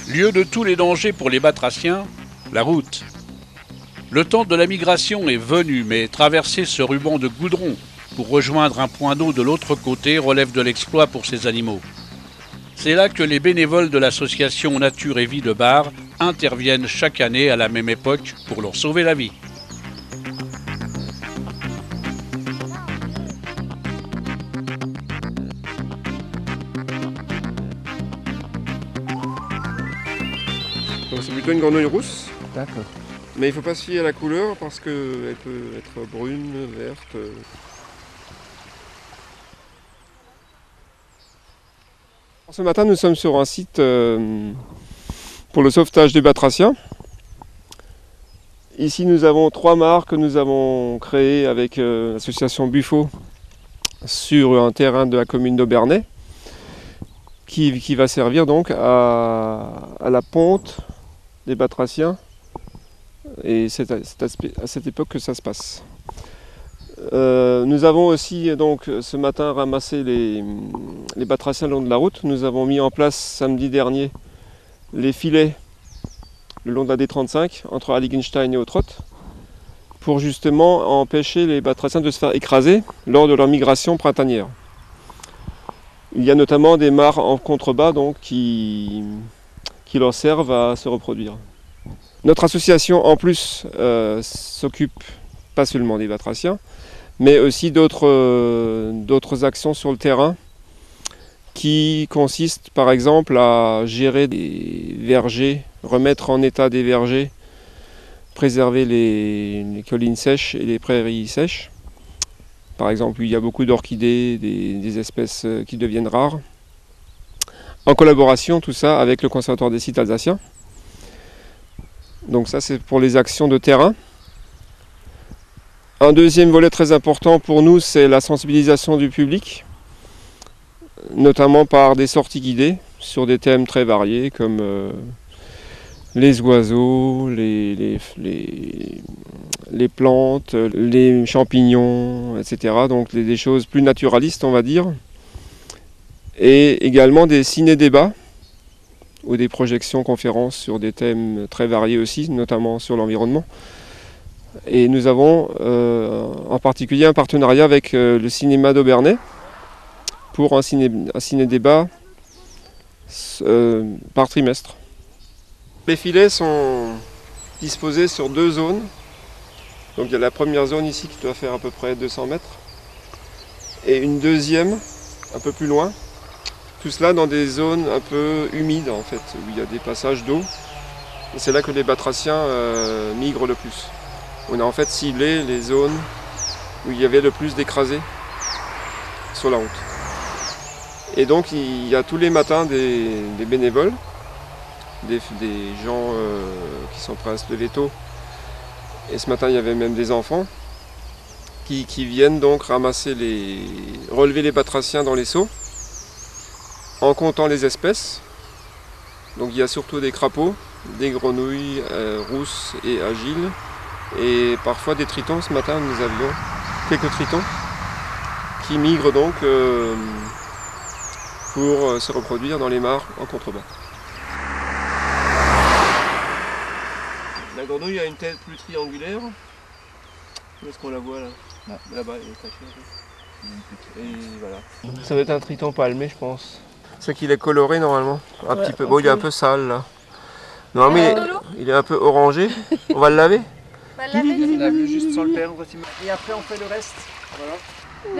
Lieu de tous les dangers pour les batraciens, la route. Le temps de la migration est venu, mais traverser ce ruban de goudron pour rejoindre un point d'eau de l'autre côté relève de l'exploit pour ces animaux. C'est là que les bénévoles de l'association Nature et Vie de Bar interviennent chaque année à la même époque pour leur sauver la vie. Donc c'est plutôt une grenouille rousse. D'accord. Mais il ne faut pas se fier à la couleur parce qu'elle peut être brune, verte. Ce matin, nous sommes sur un site pour le sauvetage des batraciens. Ici, nous avons 3 mares que nous avons créées avec l'association Buffo sur un terrain de la commune d'Aubernais qui va servir donc à la ponte des batraciens. Et c'est à cette époque que ça se passe. Nous avons aussi donc ce matin ramassé les batraciens le long de la route. Nous avons mis en place samedi dernier les filets le long de la D35 entre Heiligenstein et Autrotte pour justement empêcher les batraciens de se faire écraser lors de leur migration printanière. Il y a notamment des mares en contrebas donc, qui leur servent à se reproduire. Notre association en plus s'occupe pas seulement des batraciens, mais aussi d'autres actions sur le terrain qui consistent par exemple à gérer des vergers, remettre en état des vergers, préserver les collines sèches et les prairies sèches. Par exemple, il y a beaucoup d'orchidées, des espèces qui deviennent rares. En collaboration, tout ça avec le Conservatoire des sites alsaciens. Donc ça, c'est pour les actions de terrain. Un deuxième volet très important pour nous, c'est la sensibilisation du public, notamment par des sorties guidées sur des thèmes très variés comme les oiseaux, les plantes, les champignons, etc. Donc des choses plus naturalistes, on va dire. Et également des ciné-débats ou des projections conférences sur des thèmes très variés aussi, notamment sur l'environnement. Et nous avons en particulier un partenariat avec le cinéma d'Aubernais pour un ciné-débat par trimestre. Les filets sont disposés sur 2 zones. Donc il y a la première zone ici qui doit faire à peu près 200 mètres et une deuxième un peu plus loin. Tout cela dans des zones un peu humides en fait, où il y a des passages d'eau. Et c'est là que les batraciens migrent le plus. On a en fait ciblé les zones où il y avait le plus d'écrasés sur la route. Et donc il y a tous les matins des bénévoles, des gens qui sont prêts à se lever tôt. Et ce matin il y avait même des enfants qui viennent donc relever les batraciens dans les seaux en comptant les espèces. Donc il y a surtout des crapauds, des grenouilles rousses et agiles et parfois des tritons. Ce matin nous avions quelques tritons qui migrent donc pour se reproduire dans les mares en contrebas. La grenouille a une tête plus triangulaire. Où est-ce qu'on la voit là? Là-bas, elle est cachée. Et voilà. Ça doit être un triton palmé, je pense. C'est qu'il est coloré normalement. Un petit peu. Bon, il est un peu sale là. Non, mais il est un peu orangé. On va le laver. On va le laver. Juste sans le perdre. Et après, on fait le reste. Voilà.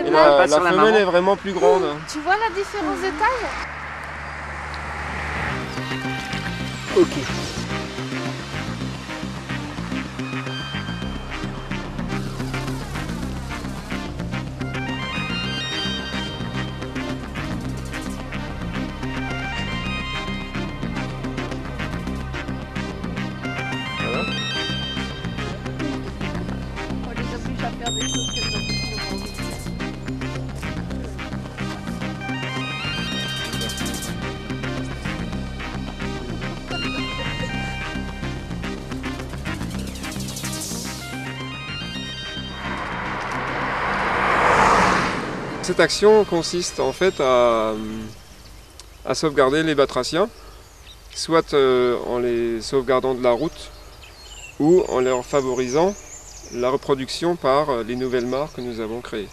Et la femelle est vraiment plus grande. Tu vois la différence de taille? Ok. On les oblige à faire des choses qu'elles peuvent plus. Cette action consiste en fait à sauvegarder les batraciens soit en les sauvegardant de la route ou en leur favorisant la reproduction par les nouvelles mares que nous avons créées.